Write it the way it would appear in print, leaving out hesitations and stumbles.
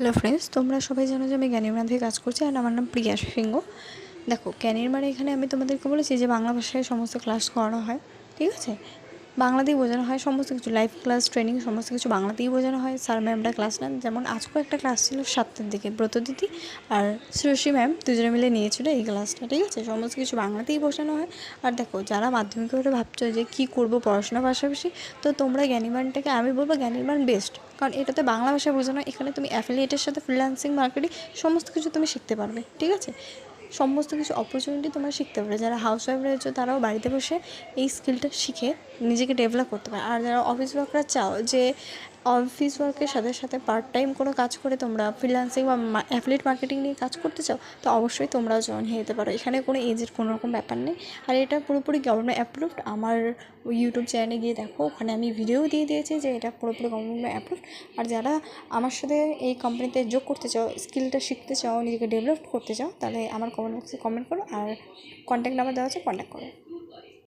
Hello friends, তোমরা সবাই জানো যে আমি জ্ঞানীরমাণ থেকে কাজ করছি আর আমার নাম প্রিয়া সিংহ। দেখো, জ্ঞানীরমাণ এখানে আমি তোমাদেরকে বলেছি যে বাংলা ভাষায় সমস্ত ক্লাস করানো হয়, ঠিক আছে। বাংলাতেই বোঝানো হয় সমস্ত কিছু, লাইভ ক্লাস, ট্রেনিং সমস্ত কিছু বাংলাতেই বোঝানো হয়। স্যার ম্যামরা ক্লাস নেন, যেমন আজকেও একটা ক্লাস ছিল 7টার দিকে, ব্রতদিদি আর শ্রেয়সী ম্যাম দুজনে মিলে নিয়েছিল এই ক্লাসটা, ঠিক আছে। সমস্ত কিছু বাংলাতেই বোঝানো হয়। আর দেখো, যারা মাধ্যমিক করে ভাবছো যে কী করবো পড়াশোনার পাশাপাশি, তো তোমরা জ্ঞানীরমাণটাকে আমি বলবো জ্ঞানীরমাণ বেস্ট, কারণ এটাতে বাংলা ভাষায় বোঝানো। এখানে তুমি অ্যাফিলিয়েটের সাথে ফ্রিল্যান্সিং, মার্কেটিং সমস্ত কিছু তুমি শিখতে পারবে, ঠিক আছে। সমস্ত কিছু অপরচুনিটি তোমরা শিখতে পারবে। যারা হাউস ওয়াইফ রয়েছে তারাও বাড়িতে বসে এই স্কিলটা শিখে নিজেকে ডেভেলপ করতে পারে। আর যারা অফিস ওয়ার্করা চাও যে অফিস ওয়ার্কের সাথে সাথে পার্ট টাইম কোনো কাজ করে তোমরা ফ্রিল্যান্সিং বা অ্যাফিলিয়েট মার্কেটিং নিয়ে কাজ করতে চাও, তো অবশ্যই তোমরাও জয়েন হয়ে যেতে পারো। এখানে কোনো এজের কোনো রকম ব্যাপার নেই, আর এটা পুরোপুরি গভর্নমেন্ট অ্যাপ্রুভড। আমার ইউটিউব চ্যানেলে গিয়ে দেখো, ওখানে আমি ভিডিও দিয়ে দিয়েছি যে এটা পুরোপুরি গভর্নমেন্ট অ্যাপ্রুভড। আর যারা আমার সাথে এই কোম্পানিতে যোগ করতে চাও, স্কিলটা শিখতে চাও, নিজেকে ডেভেলপ করতে চাও, তাহলে আমার কমেন্ট বক্সে কমেন্ট করো, আর কন্ট্যাক্ট নাম্বার দেওয়া আছে, কন্ট্যাক্ট করো।